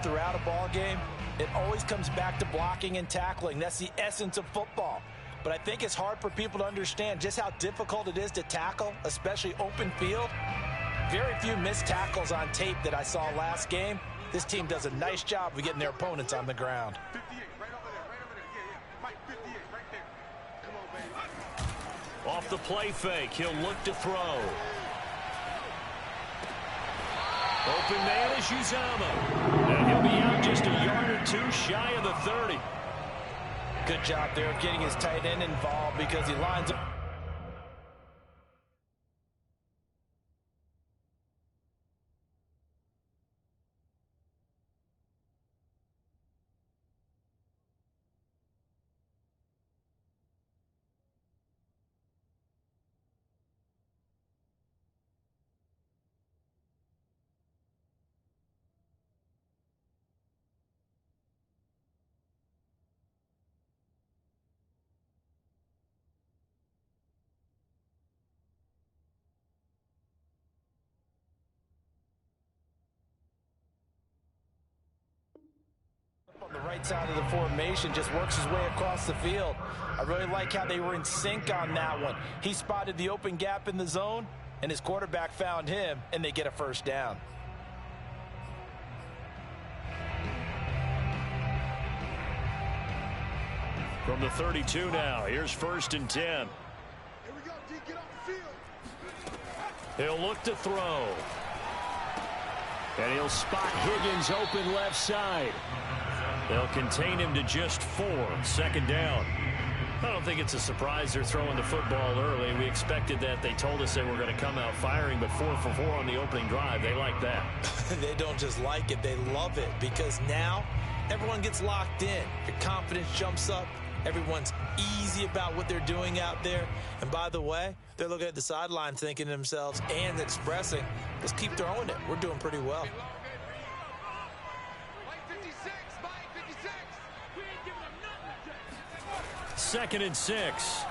throughout a ball game, it always comes back to blocking and tackling. That's the essence of football. But I think it's hard for people to understand just how difficult it is to tackle, especially open field. Very few missed tackles on tape that I saw last game. This team does a nice job of getting their opponents on the ground. 58, right over there, right over there. Yeah, yeah. Mike, 58, right there. Come on, baby. Off the play fake, he'll look to throw. Open man is Uzomah. And he'll be out just a yard or two shy of the 30. Good job there of getting his tight end involved because he lines up. On the right side of the formation, just works his way across the field. I really like how they were in sync on that one. He spotted the open gap in the zone, and his quarterback found him, and they get a first down. From the 32 now, here's 1st and 10. Here we go, D, get off the field. He'll look to throw. And he'll spot Higgins open left side. They'll contain him to just 4. 2nd down. I don't think it's a surprise they're throwing the football early. We expected that. They told us they were going to come out firing, but 4 for 4 on the opening drive. They like that. They don't just like it, they love it, because now everyone gets locked in. Your confidence jumps up. Everyone's easy about what they're doing out there. And by the way, they're looking at the sideline thinking to themselves and expressing, let's keep throwing it. We're doing pretty well. Second and 6.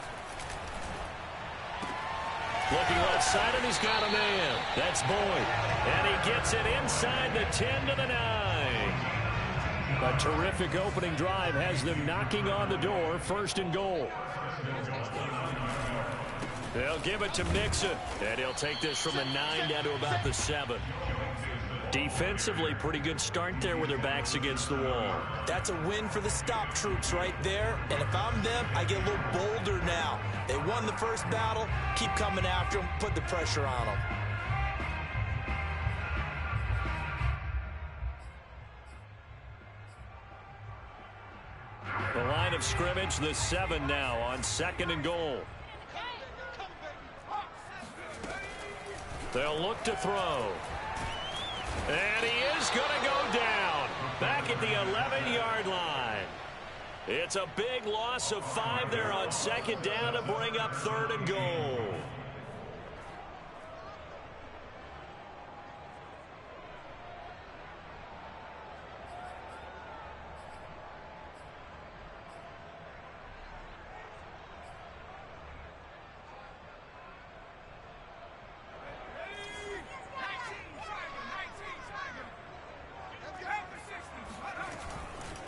Looking left side, and he's got a man. That's Boyd. And he gets it inside the 10 to the 9. A terrific opening drive has them knocking on the door. 1st and goal. They'll give it to Mixon. And he'll take this from the 9 down to about the 7. Defensively, pretty good start there with their backs against the wall. That's a win for the stop troops right there. And if I'm them, I get a little bolder now. They won the first battle. Keep coming after them. Put the pressure on them. The line of scrimmage, the 7 now on 2nd and goal. They'll look to throw. And he is going to go down back at the 11-yard line. It's a big loss of 5 there on 2nd down to bring up 3rd and goal.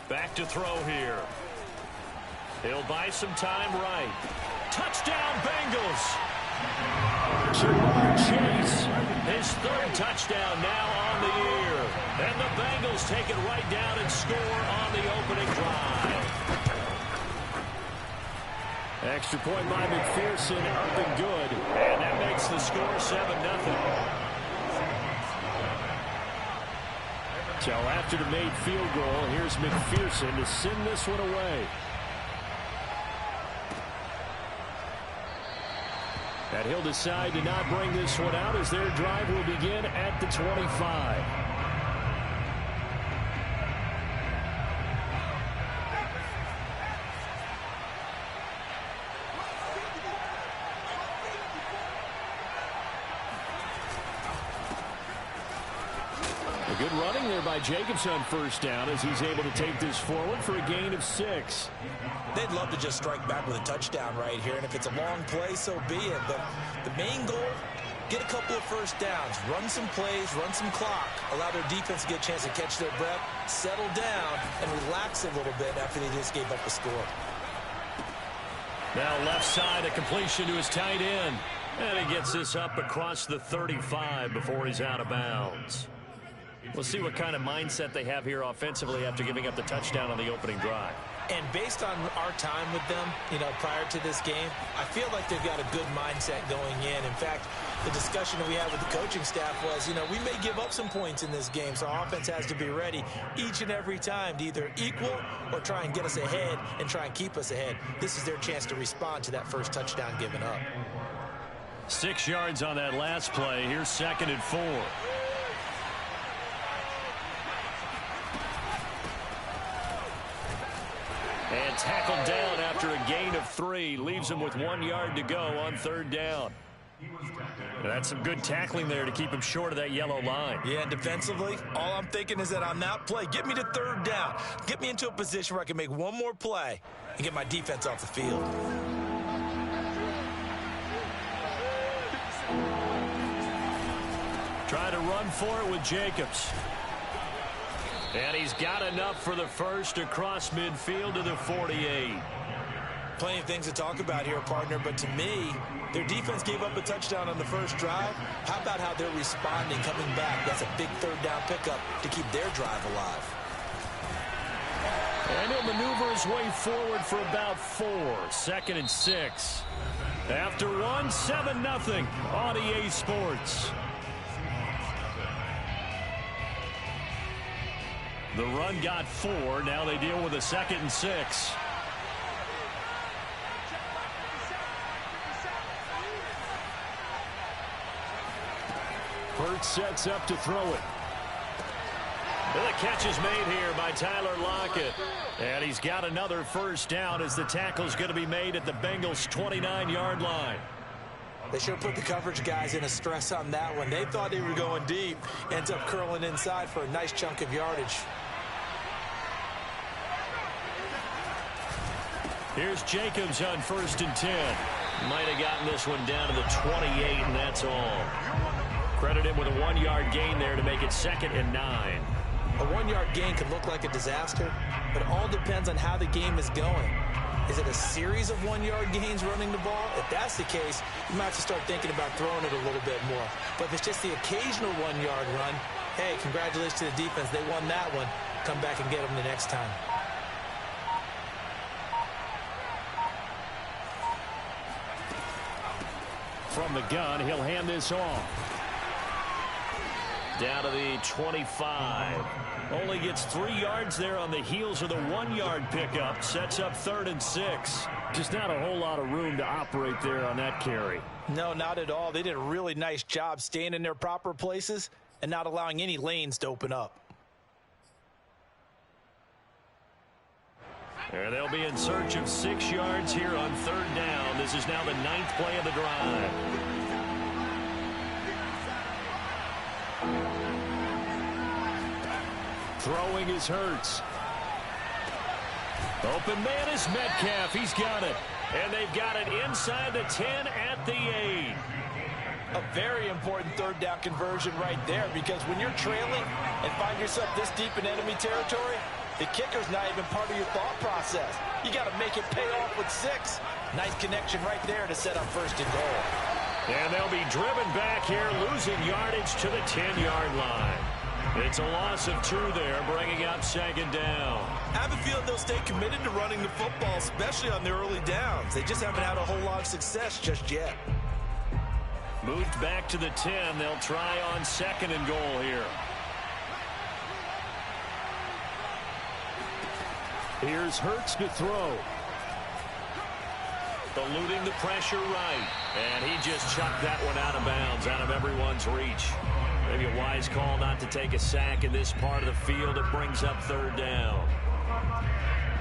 Back to throw here. He'll buy some time right. Touchdown, Bengals. Jok3rr Chase, his 3rd touchdown now on the year. And the Bengals take it right down and score on the opening drive. Extra point by McPherson, up and good. And that makes the score 7-0. So after the made field goal, here's McPherson to send this one away. And he'll decide to not bring this one out as their drive will begin at the 25. Good running there by Jacobs on 1st down as he's able to take this forward for a gain of 6. They'd love to just strike back with a touchdown right here, and if it's a long play, so be it. But the main goal, get a couple of first downs, run some plays, run some clock, allow their defense to get a chance to catch their breath, settle down, and relax a little bit after they just gave up a score. Now left side, a completion to his tight end. And he gets this up across the 35 before he's out of bounds. We'll see what kind of mindset they have here offensively after giving up the touchdown on the opening drive. And based on our time with them, prior to this game, I feel like they've got a good mindset going in. In fact, the discussion that we had with the coaching staff was, we may give up some points in this game, so our offense has to be ready each and every time to either equal or try and get us ahead and try and keep us ahead. This is their chance to respond to that first touchdown given up. 6 yards on that last play. Here's 2nd and 4. And tackled down after a gain of 3. Leaves him with 1 yard to go on 3rd down. And that's some good tackling there to keep him short of that yellow line. Yeah, and defensively, all I'm thinking is that on that play, get me to 3rd down. Get me into a position where I can make one more play and get my defense off the field. Try to run for it with Jacobs. And he's got enough for the first across midfield to the 48. Plenty of things to talk about here, partner, but to me, their defense gave up a touchdown on the first drive. How about how they're responding, coming back? That's a big 3rd down pickup to keep their drive alive. And he'll maneuver his way forward for about 4. 2nd and 6. After 1, 7-0 on EA Sports. The run got 4. Now they deal with a 2nd and 6. Hurts sets up to throw it. And the catch is made here by Tyler Lockett. And he's got another first down as the tackle's going to be made at the Bengals' 29-yard line. They should have put the coverage guys in a stress on that one. They thought they were going deep. Ends up curling inside for a nice chunk of yardage. Here's Jacobs on 1st and 10. Might have gotten this one down to the 28, and that's all. Credit him with a 1-yard gain there to make it 2nd and 9. A 1-yard gain could look like a disaster, but it all depends on how the game is going. Is it a series of 1-yard gains running the ball? If that's the case, you might have to start thinking about throwing it a little bit more. But if it's just the occasional 1-yard run, hey, congratulations to the defense. They won that one. Come back and get them the next time. From the gun, he'll hand this off. Down to the 25. Only gets 3 yards there on the heels of the 1-yard pickup. Sets up 3rd and 6. Just not a whole lot of room to operate there on that carry. No, not at all. They did a really nice job staying in their proper places and not allowing any lanes to open up. And they'll be in search of 6 yards here on 3rd down. This is now the 9th play of the drive. Throwing is Hurts. Open man is Metcalf. He's got it. And they've got it inside the 10 at the 8. A very important 3rd down conversion right there, because when you're trailing and find yourself this deep in enemy territory, the kicker's not even part of your thought process. You got to make it pay off with 6. Nice connection right there to set up 1st and goal. And they'll be driven back here, losing yardage to the 10-yard line. It's a loss of 2 there, bringing up 2nd down. I have a feeling they'll stay committed to running the football, especially on their early downs. They just haven't had a whole lot of success just yet. Moved back to the 10. They'll try on 2nd and goal here. Here's Hurts to throw. Eluding the pressure right. And he just chucked that one out of bounds, out of everyone's reach. Maybe a wise call not to take a sack in this part of the field. It brings up 3rd down.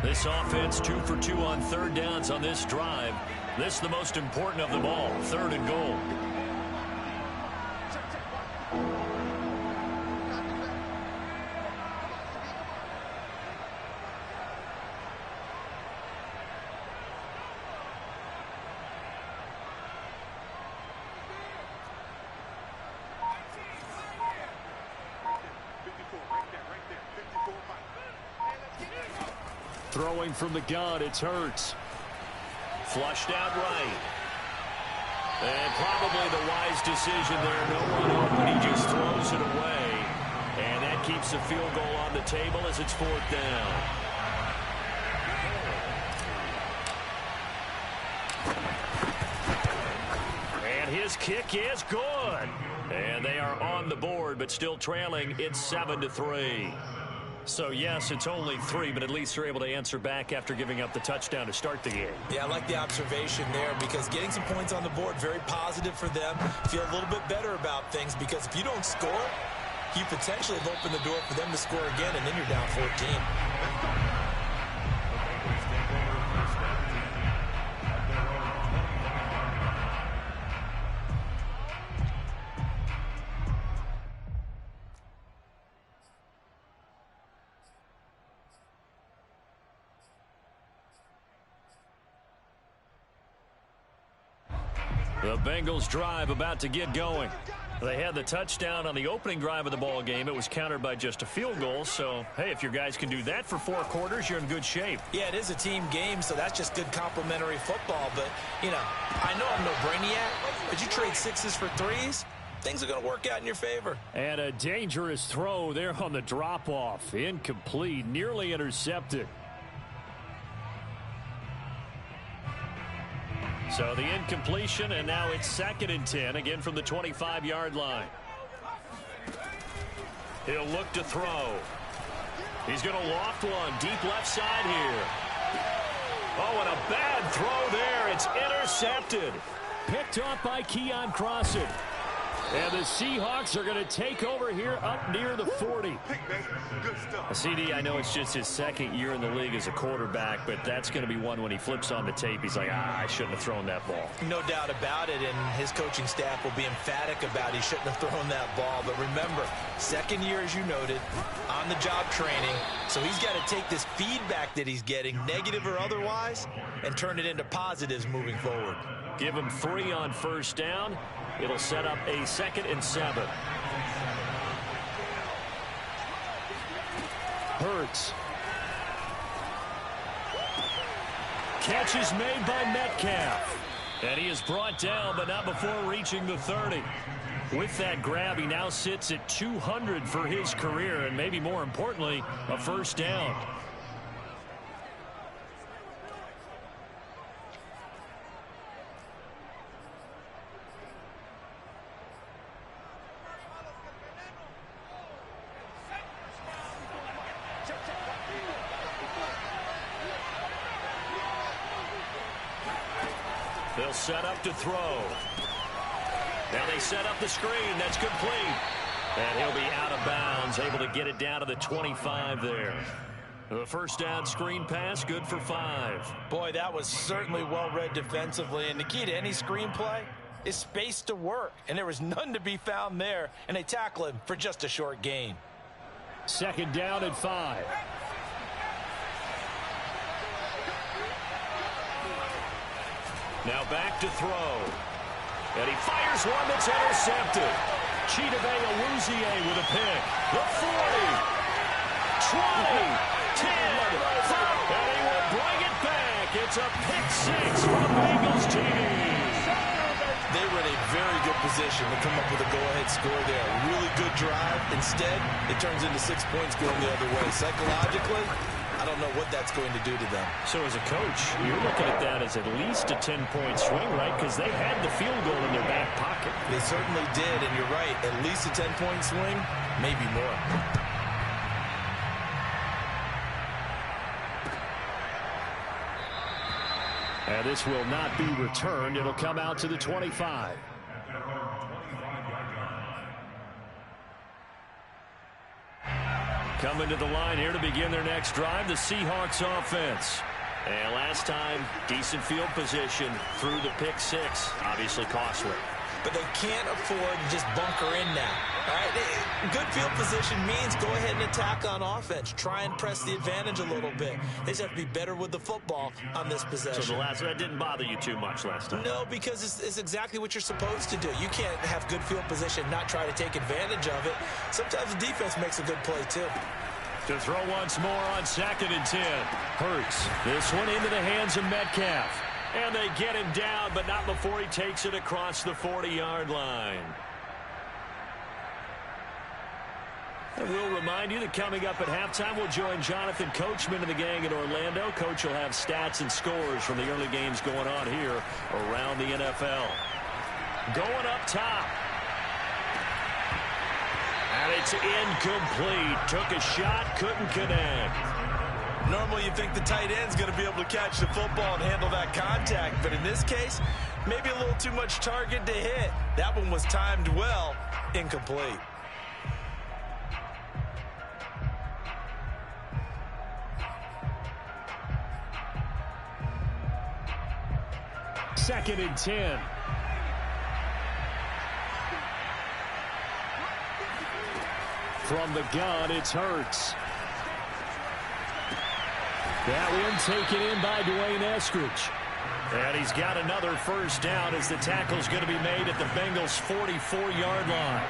This offense 2 for 2 on 3rd downs on this drive. This is the most important of them all, 3rd and goal. Throwing from the gun, it's Hurts. Flushed out right. And probably the wise decision there. No one open. He just throws it away. And that keeps the field goal on the table as it's 4th down. And his kick is good. And they are on the board, but still trailing. It's 7-3. So, yes, it's only 3, but at least they're able to answer back after giving up the touchdown to start the game. Yeah, I like the observation there because getting some points on the board, very positive for them. Feel a little bit better about things because if you don't score, you potentially have opened the door for them to score again, and then you're down 14. The Bengals drive about to get going. They had the touchdown on the opening drive of the ball game. It was countered by just a field goal. So, hey, if your guys can do that for 4 quarters, you're in good shape. Yeah, it is a team game, so that's just good complementary football. But, you know, I know I'm no brainiac, but you trade 6s for 3s, things are going to work out in your favor. And a dangerous throw there on the drop-off. Incomplete, nearly intercepted. So the incompletion, and now it's 2nd and 10, again from the 25-yard line. He'll look to throw. He's going to loft one, deep left side here. Oh, and a bad throw there. It's intercepted. Picked off by Keon Crossan. And the Seahawks are going to take over here up near the 40. CD, I know it's just his 2nd year in the league as a quarterback, but that's going to be one when he flips on the tape. He's like, I shouldn't have thrown that ball. No doubt about it, and his coaching staff will be emphatic about he shouldn't have thrown that ball. But remember, 2nd year, as you noted, on-the-job training. So he's got to take this feedback that he's getting, negative or otherwise, and turn it into positives moving forward. Give him 3 on 1st down. It'll set up a 2nd and 7. Hurts. Catch is made by Metcalf. And he is brought down, but not before reaching the 30. With that grab, he now sits at 200 for his career, and maybe more importantly, a 1st down. They'll set up to throw. Now they set up the screen. That's complete. And he'll be out of bounds, able to get it down to the 25 there. The 1st down screen pass, good for 5. Boy, that was certainly well-read defensively. And the key to any screenplay is space to work. And there was none to be found there. And they tackle him for just a short gain. 2nd down and 5. Now back to throw. And he fires one that's intercepted. Chidobe Awuzie with a pick. The 40. 20. 10. 5. And he will bring it back. It's a pick 6 for the Bengals team. They were in a very good position to come up with a go-ahead score there. Really good drive. Instead, it turns into 6 points going the other way. Psychologically, I don't know what that's going to do to them. So as a coach, you're looking at that as at least a 10-point swing, right? Because they had the field goal in their back pocket. They certainly did, and you're right. At least a 10-point swing, maybe more. And this will not be returned. It'll come out to the 25. Coming to the line here to begin their next drive, the Seahawks offense. And last time, decent field position through the pick 6. Obviously costly. But they can't afford to just bunker in now. All right? Good field position means go ahead and attack on offense. Try and press the advantage a little bit. They just have to be better with the football on this possession. So that didn't bother you too much last time? No, because it's exactly what you're supposed to do. You can't have good field position, not try to take advantage of it. Sometimes the defense makes a good play, too. To throw once more on 2nd and 10. Hurts. This one into the hands of Metcalf. And they get him down, but not before he takes it across the 40-yard line. And we'll remind you that coming up at halftime, we'll join Jonathan Coachman and the gang in Orlando. Coach will have stats and scores from the early games going on here around the NFL. Going up top. And it's incomplete. Took a shot, couldn't connect. Normally you think the tight end's going to be able to catch the football and handle that contact, but in this case, maybe a little too much target to hit. That one was timed well, incomplete. Second and 10. From the gun, it's Hurts. That one taken in by Dwayne Eskridge. And he's got another first down as the tackle's going to be made at the Bengals' 44-yard line.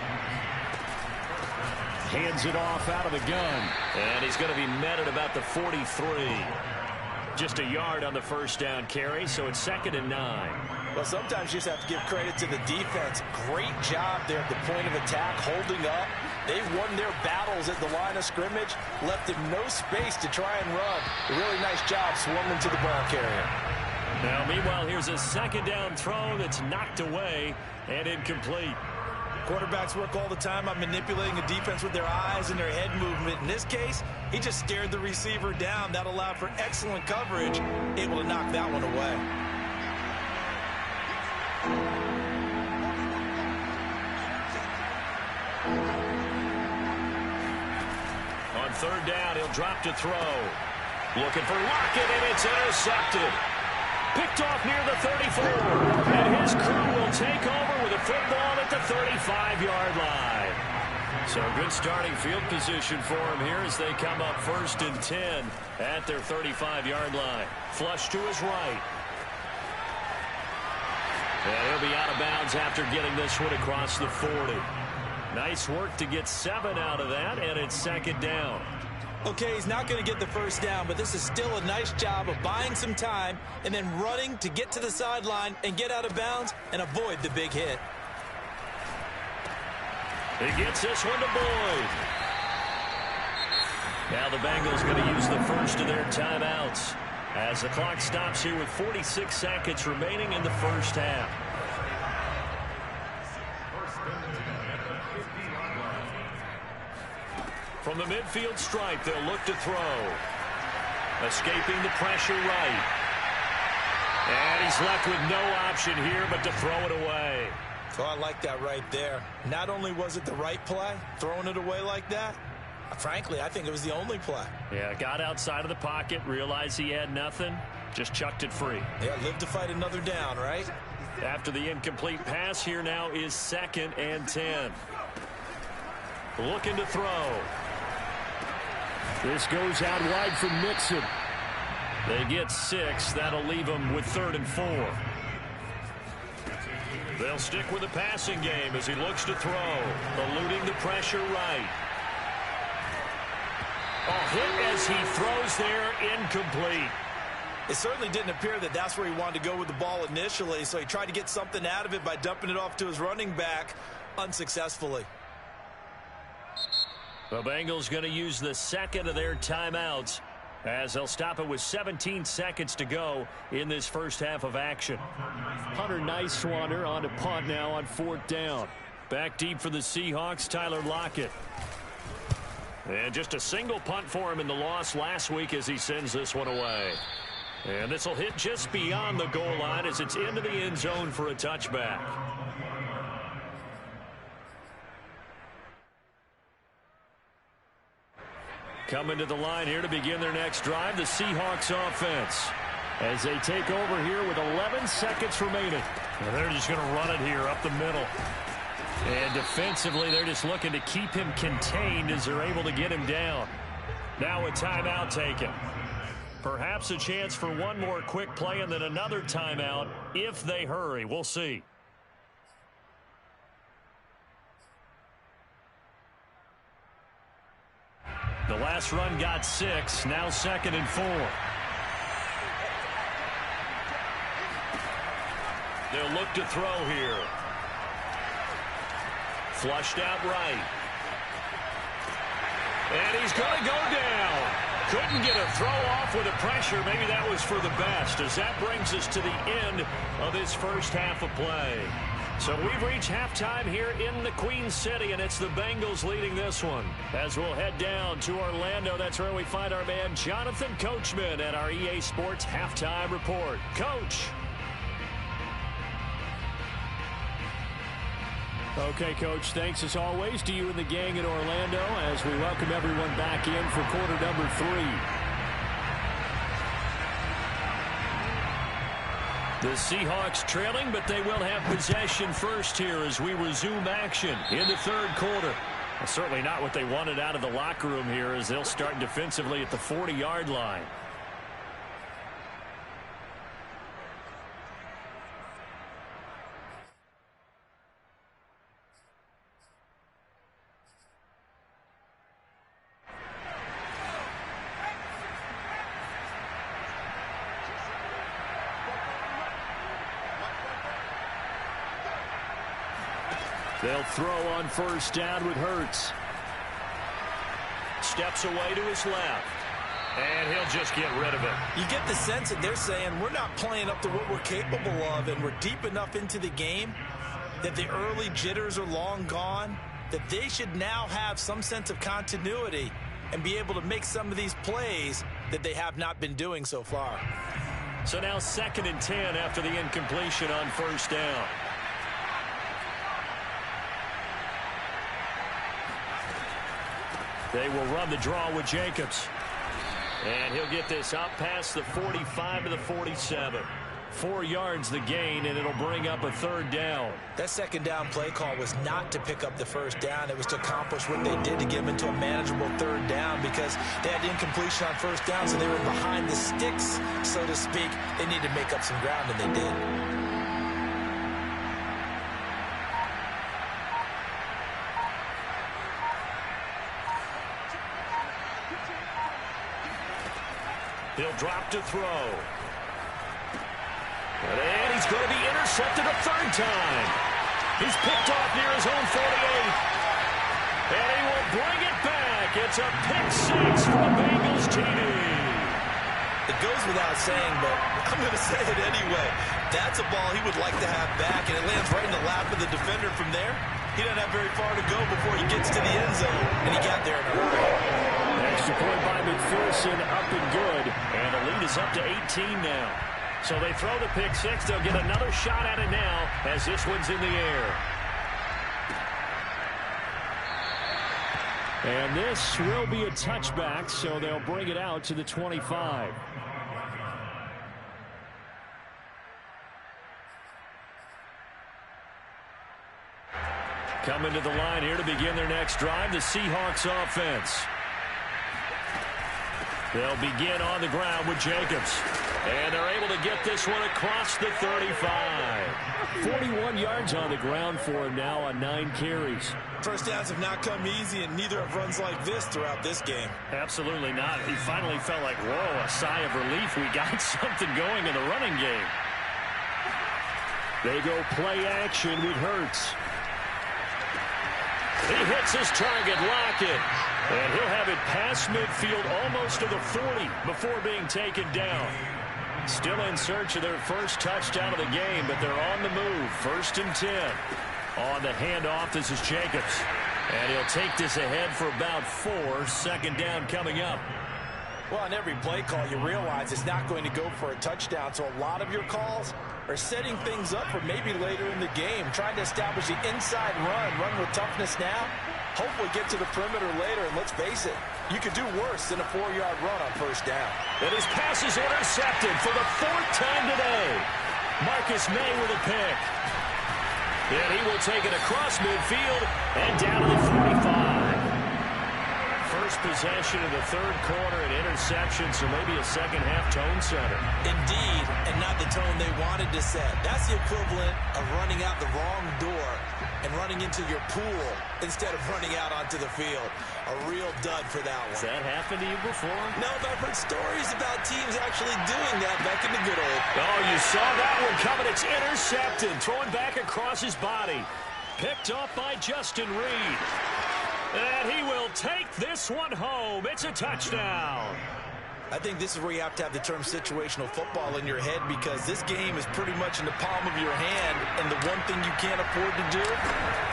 Hands it off out of the gun. And he's going to be met at about the 43. Just a yard on the first down carry, so it's 2nd and 9. Well, sometimes you just have to give credit to the defense. Great job there at the point of attack, holding up. They've won their battles at the line of scrimmage, left them no space to try and run. A really nice job swarming to the ball carrier. Now, meanwhile, here's a 2nd down throw that's knocked away and incomplete. Quarterbacks work all the time on manipulating a defense with their eyes and their head movement. In this case, he just stared the receiver down. That allowed for excellent coverage, able to knock that one away. On 3rd down, he'll drop to throw. Looking for Lockett, and it's intercepted. Picked off near the 34. And his crew will take over with a football at the 35-yard line. So good starting field position for him here as they come up 1st and 10 at their 35-yard line. Flush to his right. And he'll be out of bounds after getting this one across the 40. Nice work to get 7 out of that, and it's 2nd down. Okay, he's not going to get the first down, but this is still a nice job of buying some time and then running to get to the sideline and get out of bounds and avoid the big hit. He gets this one to Boyd. Now the Bengals going to use the first of their timeouts as the clock stops here with 46 seconds remaining in the first half. From the midfield stripe, they'll look to throw. Escaping the pressure right. And he's left with no option here but to throw it away. So I like that right there. Not only was it the right play, throwing it away like that, frankly, I think it was the only play. Yeah, got outside of the pocket, realized he had nothing, just chucked it free. Yeah, live to fight another down, right? After the incomplete pass, here now is 2nd and 10. Looking to throw. This goes out wide for Mixon. They get 6. That'll leave them with 3rd and 4. They'll stick with the passing game as he looks to throw. Eluding the pressure right. A hit as he throws there, incomplete. It certainly didn't appear that that's where he wanted to go with the ball initially, so he tried to get something out of it by dumping it off to his running back unsuccessfully. The Bengals going to use the 2nd of their timeouts as they'll stop it with 17 seconds to go in this first half of action. Hunter Nice-Swanner on to punt now on 4th down. Back deep for the Seahawks, Tyler Lockett. And just a single punt for him in the loss last week as he sends this one away. And this will hit just beyond the goal line as it's into the end zone for a touchback. Coming to the line here to begin their next drive, the Seahawks offense. As they take over here with 11 seconds remaining. And they're just going to run it here up the middle. And defensively, they're just looking to keep him contained as they're able to get him down. Now a timeout taken. Perhaps a chance for one more quick play and then another timeout if they hurry. We'll see. The last last run got 6. Now 2nd and 4. They'll look to throw here. Flushed out right. And he's going to go down. Couldn't get a throw off with the pressure. Maybe that was for the best, as that brings us to the end of this first half of play. So we've reached halftime here in the Queen City, and it's the Bengals leading this one. As we'll head down to Orlando, that's where we find our man Jonathan Coachman at our EA Sports Halftime Report. Coach. Okay, Coach, thanks as always to you and the gang in Orlando as we welcome everyone back in for quarter number 3. The Seahawks trailing, but they will have possession first here as we resume action in the third quarter. Well, certainly not what they wanted out of the locker room here, as they'll start defensively at the 40-yard line. They'll throw on first down with Hurts. Steps away to his left. And he'll just get rid of it. You get the sense that they're saying we're not playing up to what we're capable of, and we're deep enough into the game that the early jitters are long gone, that they should now have some sense of continuity and be able to make some of these plays that they have not been doing so far. So now 2nd and 10 after the incompletion on first down. They will run the draw with Jacobs. And he'll get this up past the 45 to the 47. 4 yards the gain, and it'll bring up a third down. That second down play call was not to pick up the first down. It was to accomplish what they did to get them into a manageable third down, because they had incompletion on first down, so they were behind the sticks, so to speak. They needed to make up some ground, and they did. He'll drop to throw. And he's going to be intercepted a third time. He's picked off near his own 48. And he will bring it back. It's a pick 6 for the Bengals TD. It goes without saying, but I'm going to say it anyway. That's a ball he would like to have back, and it lands right in the lap of the defender from there. He doesn't have very far to go before he gets to the end zone, and he got there in a hurry. Extra point by McPherson, up and good. And the lead is up to 18 now. So they throw the pick 6. They'll get another shot at it now as this one's in the air. And this will be a touchback, so they'll bring it out to the 25. Coming to the line here to begin their next drive, the Seahawks offense. They'll begin on the ground with Jacobs. And they're able to get this one across the 35. 41 yards on the ground for him now on 9 carries. First downs have not come easy, and neither have runs like this throughout this game. Absolutely not. He finally felt like, whoa, a sigh of relief. We got something going in the running game. They go play action with Hurts. He hits his target, Lockett. And he'll have it past midfield almost to the 40 before being taken down. Still in search of their first touchdown of the game, but they're on the move. 1st and 10. On the handoff, this is Jacobs. And he'll take this ahead for about 4. 2nd down coming up. Well, on every play call, you realize it's not going to go for a touchdown. So a lot of your calls are setting things up for maybe later in the game, trying to establish the inside run with toughness now. Hopefully get to the perimeter later, and let's face it, you could do worse than a 4-yard run on first down. And his pass is intercepted for the 4th time today. Marcus May with a pick. And he will take it across midfield and down to the 45. first possession of the third quarter, an interception, so maybe a second-half tone setter. Indeed, and not the tone they wanted to set. That's the equivalent of running out the wrong door and running into your pool instead of running out onto the field. A real dud for that one. Has that happened to you before? No, but I've heard stories about teams actually doing that back in the good old. Oh, you saw that one coming. It's intercepted. Throwing back across his body. Picked off by Justin Reed. And he will take this one home. It's a touchdown. I think this is where you have to have the term situational football in your head, because this game is pretty much in the palm of your hand, and the one thing you can't afford to do,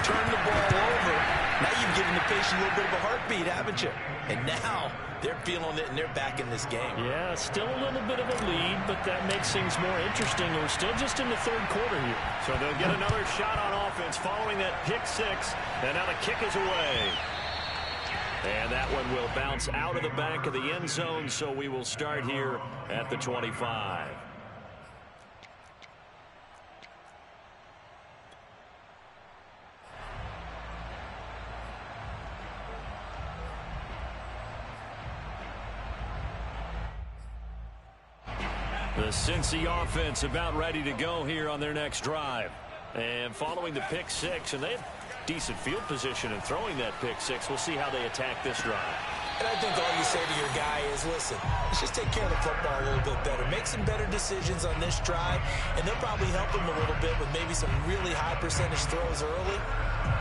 turn the ball over. Now you've given the patient a little bit of a heartbeat, haven't you? And now they're feeling it, and they're back in this game. Yeah, still a little bit of a lead, but that makes things more interesting. We're still just in the third quarter here. So they'll get another shot on offense following that pick six, and now the kick is away. And that one will bounce out of the back of the end zone, so we will start here at the 25. The Cincy offense about ready to go here on their next drive. And following the pick six, and they have decent field position in throwing that pick six. We'll see how they attack this drive. And I think all you say to your guy is, listen, let's just take care of the football a little bit better. Make some better decisions on this drive, and they'll probably help him a little bit with maybe some really high percentage throws early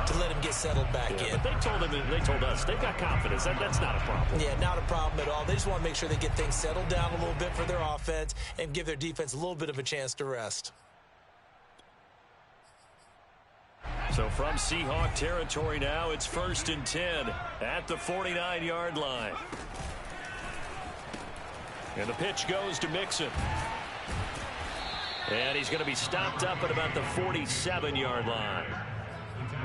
to let him get settled back in. But they told us they've got confidence. That's not a problem. Yeah, not a problem at all. They just want to make sure they get things settled down a little bit for their offense and give their defense a little bit of a chance to rest. So from Seahawk territory now, it's 1st and 10 at the 49-yard line. And the pitch goes to Mixon. And he's going to be stopped up at about the 47-yard line.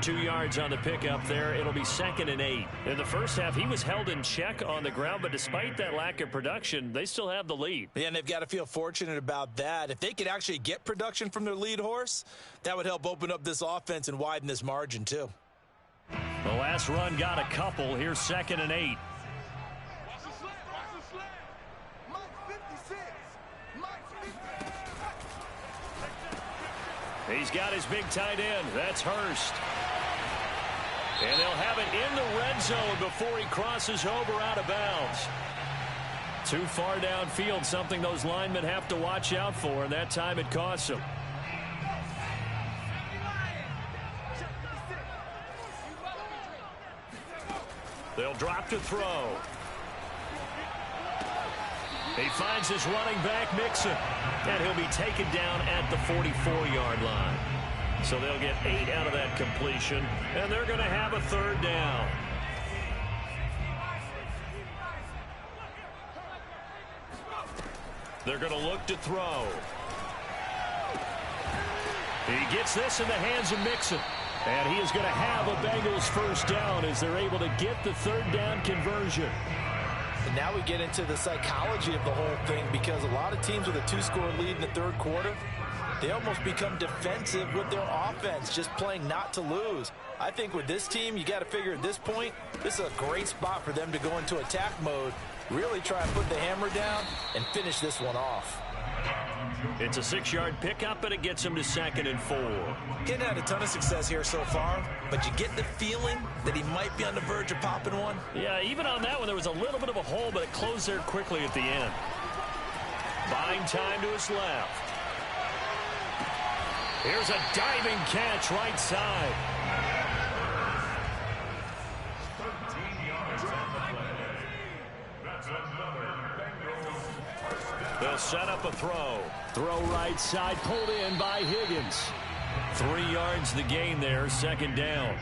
2 yards on the pickup there. It'll be 2nd and 8. In the first half, he was held in check on the ground, but despite that lack of production, they still have the lead. Yeah, and they've got to feel fortunate about that. If they could actually get production from their lead horse, that would help open up this offense and widen this margin too. The last run got a couple. Here's 2nd and 8. Watch the slant, watch the slant. Mike 56. Mike 50. He's got his big tight end. That's Hurst. And they'll have it in the red zone before he crosses over out of bounds. Too far downfield, something those linemen have to watch out for, and that time it costs them. They'll drop to throw. He finds his running back, Mixon, and he'll be taken down at the 44-yard line. So they'll get 8 out of that completion, and they're going to have a 3rd down. They're going to look to throw. He gets this in the hands of Mixon, and he is going to have a Bengals 1st down as they're able to get the 3rd down conversion. And now we get into the psychology of the whole thing, because a lot of teams with a 2-score lead in the third quarter, they almost become defensive with their offense, just playing not to lose. I think with this team, you got to figure at this point, this is a great spot for them to go into attack mode, really try and put the hammer down and finish this one off. It's a 6-yard pickup, and it gets him to 2nd and 4. Getting had a ton of success here so far, but you get the feeling that he might be on the verge of popping one. Yeah, even on that one, there was a little bit of a hole, but it closed there quickly at the end. Buying time to his left. Here's a diving catch right side. They'll set up a throw. Throw right side, pulled in by Higgins. 3 yards the gain there, 2nd down.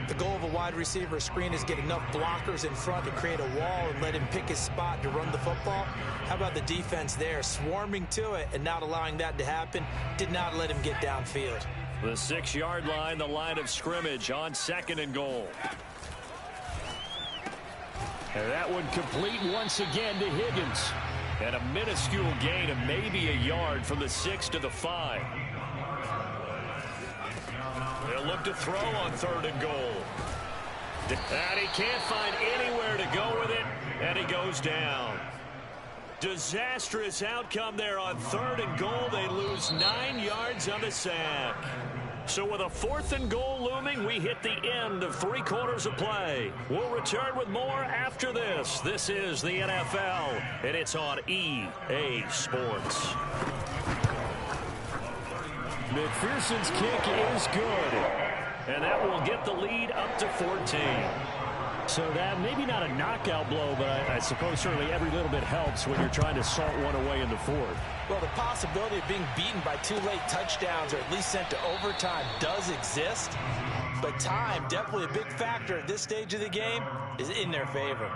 The goal of a wide receiver screen is get enough blockers in front to create a wall and let him pick his spot to run the football. How about the defense there, swarming to it and not allowing that to happen? Did not let him get downfield. The 6-yard line, the line of scrimmage on 2nd and goal. And that one complete once again to Higgins. And a minuscule gain of maybe a yard from the 6 to the 5. They'll look to throw on 3rd and goal. And he can't find anywhere to go with it, and he goes down. Disastrous outcome there on 3rd and goal. They lose 9 yards on the sack. So with a 4th and goal looming, we hit the end of 3 quarters of play. We'll return with more after this. This is the NFL, and it's on EA Sports. McPherson's kick is good. And that will get the lead up to 14. So that maybe not a knockout blow, but I suppose certainly every little bit helps when you're trying to salt one away in the 4th. Well, the possibility of being beaten by 2 late touchdowns or at least sent to overtime does exist. But time, definitely a big factor at this stage of the game, is in their favor.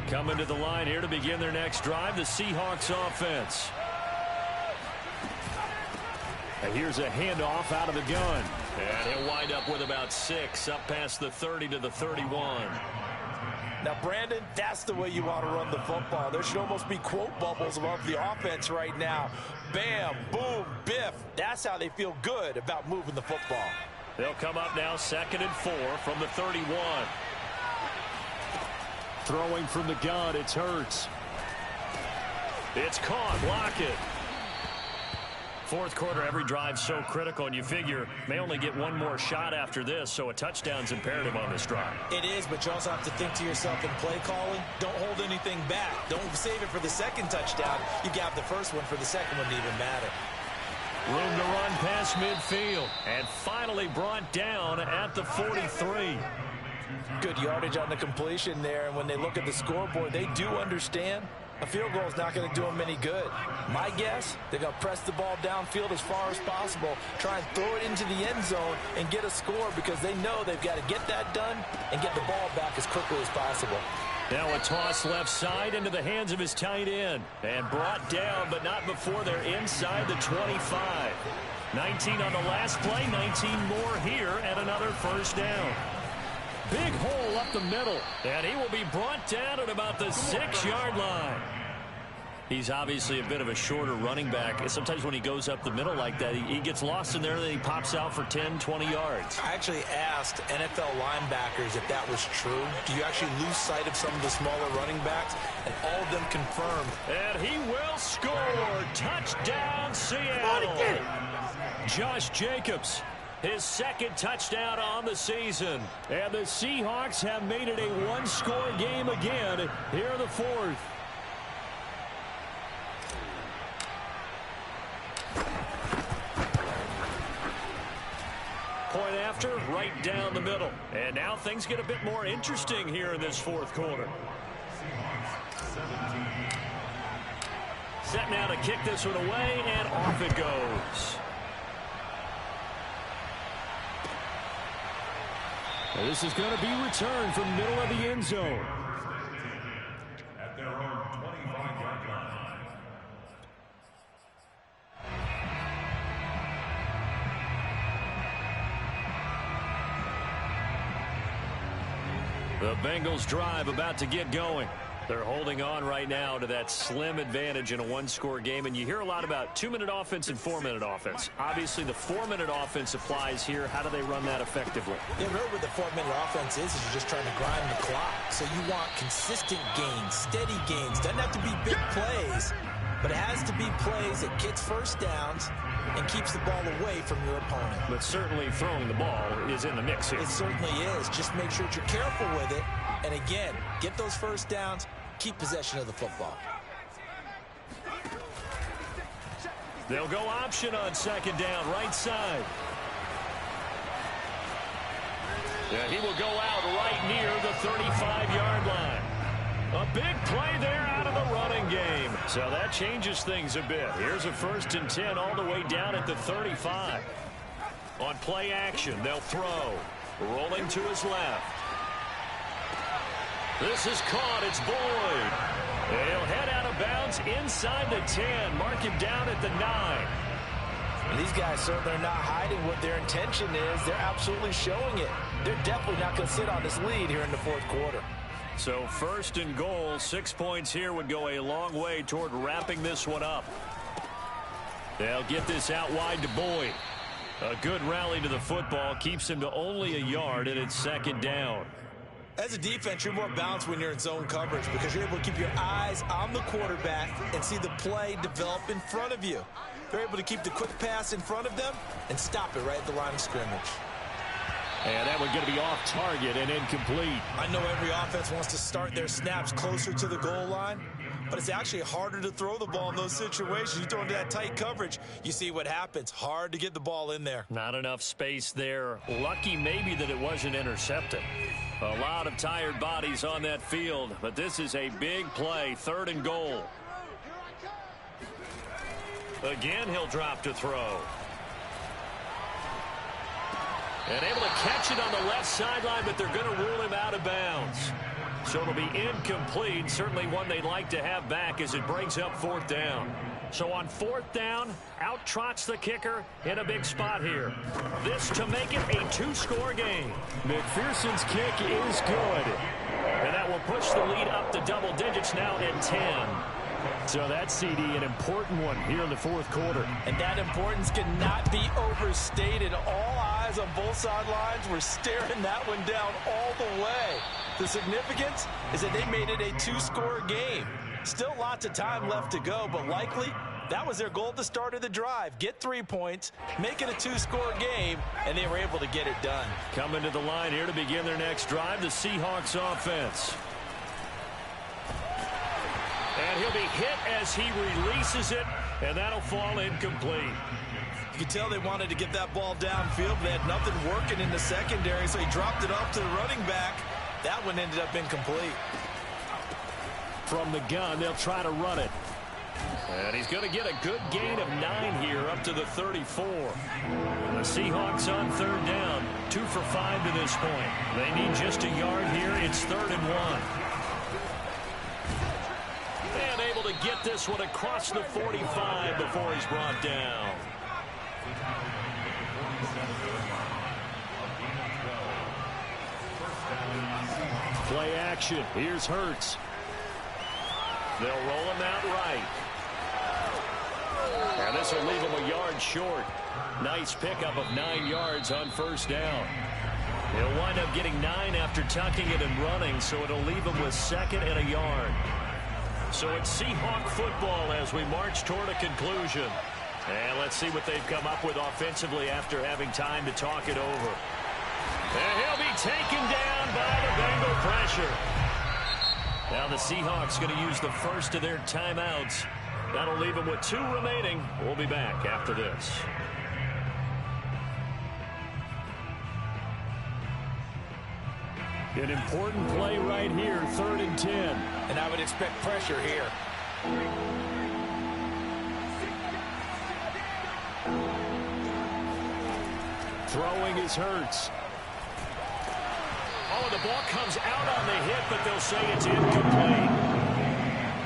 Coming to the line here to begin their next drive, the Seahawks offense. And here's a handoff out of the gun. And he'll wind up with about 6 up past the 30 to the 31. Now, Brandon, that's the way you want to run the football. There should almost be quote bubbles above the offense right now. Bam, boom, biff. That's how they feel good about moving the football. They'll come up now 2nd and 4 from the 31. Throwing from the gun, it's Hurts. It's caught. Block it. 4th quarter, every drive so critical, and you figure may only get one more shot after this, so a touchdown's imperative on this drive. It is, but you also have to think to yourself in play calling, don't hold anything back. Don't save it for the 2nd touchdown. You got the 1st one for the 2nd one to even matter. Room to run past midfield, and finally brought down at the 43. Good yardage on the completion there, and when they look at the scoreboard, they do understand a field goal is not going to do them any good. My guess, they're going to press the ball downfield as far as possible, try and throw it into the end zone and get a score because they know they've got to get that done and get the ball back as quickly as possible. Now a toss left side into the hands of his tight end, and brought down, but not before they're inside the 25. 19 on the last play, 19 more here, and another 1st down. Big hole up the middle, and he will be brought down at about the 6-yard line. He's obviously a bit of a shorter running back. Sometimes when he goes up the middle like that, he gets lost in there, and then he pops out for 10, 20 yards. I actually asked NFL linebackers if that was true. Do you actually lose sight of some of the smaller running backs? And all of them confirmed. And he will score. Touchdown, Seattle. Josh Jacobs, his 2nd touchdown on the season. And the Seahawks have made it a 1-score game again here in the 4th. Point after, right down the middle. And now things get a bit more interesting here in this 4th quarter. Set now to kick this one away, and off it goes. And this is going to be returned from the middle of the end zone. At their own 25-yard line. The Bengals drive about to get going. They're holding on right now to that slim advantage in a 1-score game, and you hear a lot about 2-minute offense and 4-minute offense. Obviously, the 4-minute offense applies here. How do they run that effectively? Yeah, really what the 4-minute offense is you're just trying to grind the clock. So you want consistent gains, steady gains. Doesn't have to be big plays, but it has to be plays that gets 1st downs and keeps the ball away from your opponent. But certainly throwing the ball is in the mix here. It certainly is. Just make sure that you're careful with it. And again, get those 1st downs, keep possession of the football. They'll go option on 2nd down, right side. Yeah, he will go out right near the 35-yard line. A big play there out of the running game. So that changes things a bit. Here's a 1st and 10 all the way down at the 35. On play action, they'll throw. Rolling to his left. This is caught. It's Boyd. He'll head out of bounds inside the 10. Mark him down at the 9. And these guys certainly are not hiding what their intention is. They're absolutely showing it. They're definitely not going to sit on this lead here in the fourth quarter. So first and goal, 6 points here would go a long way toward wrapping this one up. They'll get this out wide to Boyd. A good rally to the football keeps him to only a yard, and it's second down. As a defense, you're more balanced when you're in zone coverage because you're able to keep your eyes on the quarterback and see the play develop in front of you. They're able to keep the quick pass in front of them and stop it right at the line of scrimmage. And that one's going to be off target and incomplete. I know every offense wants to start their snaps closer to the goal line, but it's actually harder to throw the ball in those situations. You throw into that tight coverage, you see what happens. Hard to get the ball in there. Not enough space there. Lucky maybe that it wasn't intercepted. A lot of tired bodies on that field, but this is a big play, third and goal. Again, he'll drop to throw. And able to catch it on the left sideline, but they're going to rule him out of bounds. So it'll be incomplete. Certainly one they'd like to have back as it brings up fourth down. So on fourth down, out trots the kicker in a big spot here. This to make it a two-score game. McPherson's kick is good. And that will push the lead up to double digits now at 10. So that CD, an important one here in the fourth quarter. And that importance cannot be overstated. All eyes on both sidelines were staring that one down all the way. The significance is that they made it a two-score game. Still lots of time left to go, but likely that was their goal at the start of the drive. Get 3 points, make it a two-score game, and they were able to get it done. Coming to the line here to begin their next drive, the Seahawks offense. And he'll be hit as he releases it, and that'll fall incomplete. You could tell they wanted to get that ball downfield, but they had nothing working in the secondary, so he dropped it off to the running back. That one ended up incomplete. From the gun, they'll try to run it. And he's going to get a good gain of 9 here up to the 34. The Seahawks on third down, 2 for 5 to this point. They need just a yard here. It's 3rd and 1. And able to get this one across the 45 before he's brought down. Play action. Here's Hurts. They'll roll him out right. And this will leave him a yard short. Nice pickup of 9 yards on first down. He'll wind up getting 9 after tucking it and running, so it'll leave him with 2nd and a yard. So it's Seahawk football as we march toward a conclusion. And let's see what they've come up with offensively after having time to talk it over. And he'll be taken down by the Bengal pressure. Now the Seahawks going to use the first of their timeouts. That'll leave them with 2 remaining. We'll be back after this. An important play right here, 3rd and 10. And I would expect pressure here. Throwing is Hurts. Oh, the ball comes out on the hit, but they'll say it's incomplete.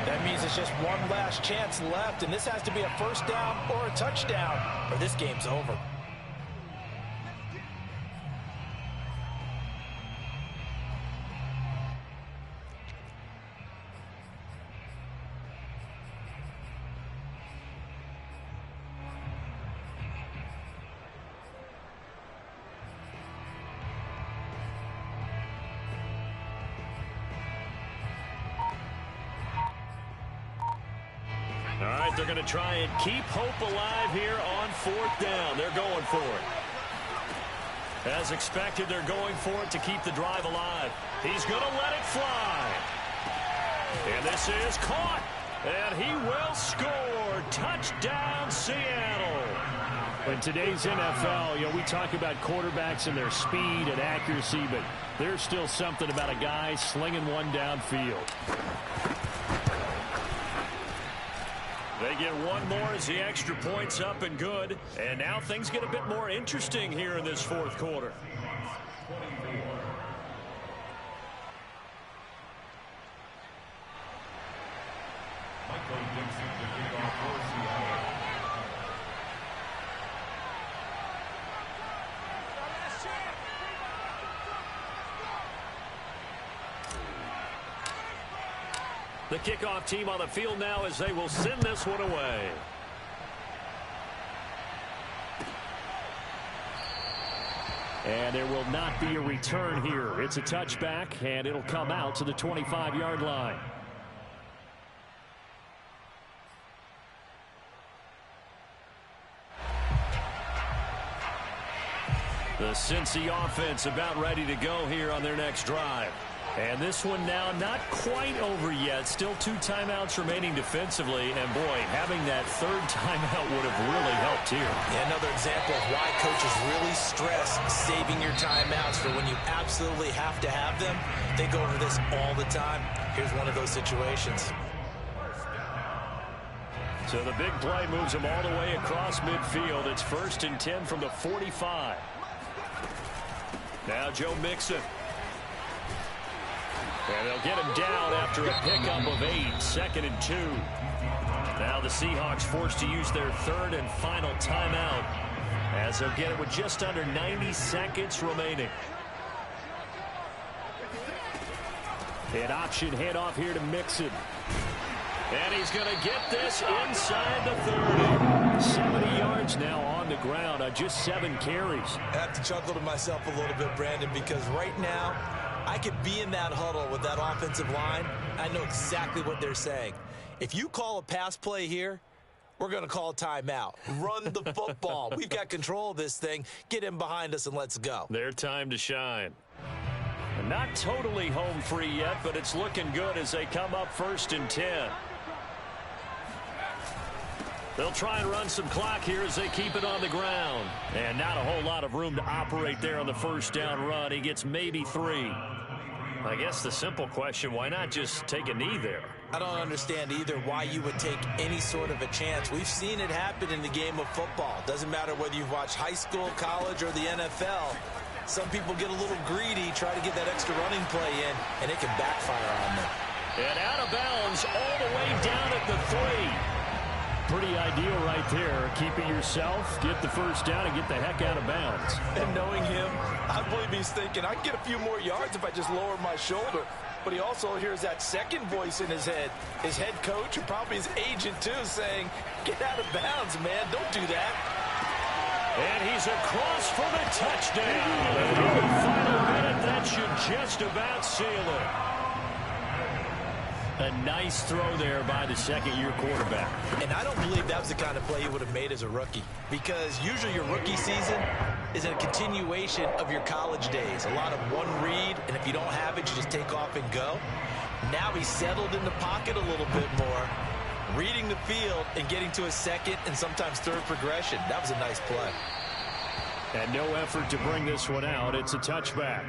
That means it's just one last chance left, and this has to be a first down or a touchdown, or this game's over. All right, they're going to try and keep hope alive here on 4th down. They're going for it. As expected, they're going for it to keep the drive alive. He's going to let it fly. And this is caught. And he will score. Touchdown, Seattle. In today's NFL, we talk about quarterbacks and their speed and accuracy, but there's still something about a guy slinging one downfield. They get one more as the extra point's up and good. And now things get a bit more interesting here in this 4th quarter. The kickoff team on the field now as they will send this one away. And there will not be a return here. It's a touchback, and it'll come out to the 25-yard line. The Cincy offense about ready to go here on their next drive. And this one now not quite over yet. Still 2 timeouts remaining defensively. And, boy, having that 3rd timeout would have really helped here. Yeah, another example of why coaches really stress saving your timeouts for when you absolutely have to have them. They go over this all the time. Here's one of those situations. So the big play moves them all the way across midfield. It's 1st and 10 from the 45. Now Joe Mixon. And they'll get him down after a pickup of 8. 2nd and 2. Now the Seahawks forced to use their 3rd and final timeout as they'll get it with just under 90 seconds remaining. An option handoff here to Mixon. And he's going to get this inside the 30. 70 yards now on the ground on just 7 carries. I have to chuckle to myself a little bit, Brandon, because right now I could be in that huddle with that offensive line. I know exactly what they're saying. If you call a pass play here, we're going to call a timeout. Run the football. We've got control of this thing. Get in behind us and let's go. Their time to shine. And not totally home free yet, but it's looking good as they come up 1st and 10. They'll try and run some clock here as they keep it on the ground. And not a whole lot of room to operate there on the 1st down run. He gets maybe 3. I guess the simple question, why not just take a knee there? I don't understand either why you would take any sort of a chance. We've seen it happen in the game of football. Doesn't matter whether you've watched high school, college, or the NFL. Some people get a little greedy, try to get that extra running play in, and it can backfire on them. And out of bounds all the way down at the 3. Pretty ideal right there. Keep it yourself, get the 1st down, and get the heck out of bounds. And knowing him, I believe he's thinking, I can get a few more yards if I just lower my shoulder. But he also hears that second voice in his head, his head coach, and probably his agent too, saying, get out of bounds, man, don't do that. And he's across for the touchdown. And in the final minute, that should just about seal it. A nice throw there by the 2nd-year quarterback. And I don't believe that was the kind of play he would have made as a rookie, because usually your rookie season is a continuation of your college days. A lot of one read, and if you don't have it, you just take off and go. Now he's settled in the pocket a little bit more, reading the field and getting to a 2nd and sometimes 3rd progression. That was a nice play. And no effort to bring this one out. It's a touchback.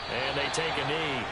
And they take a knee.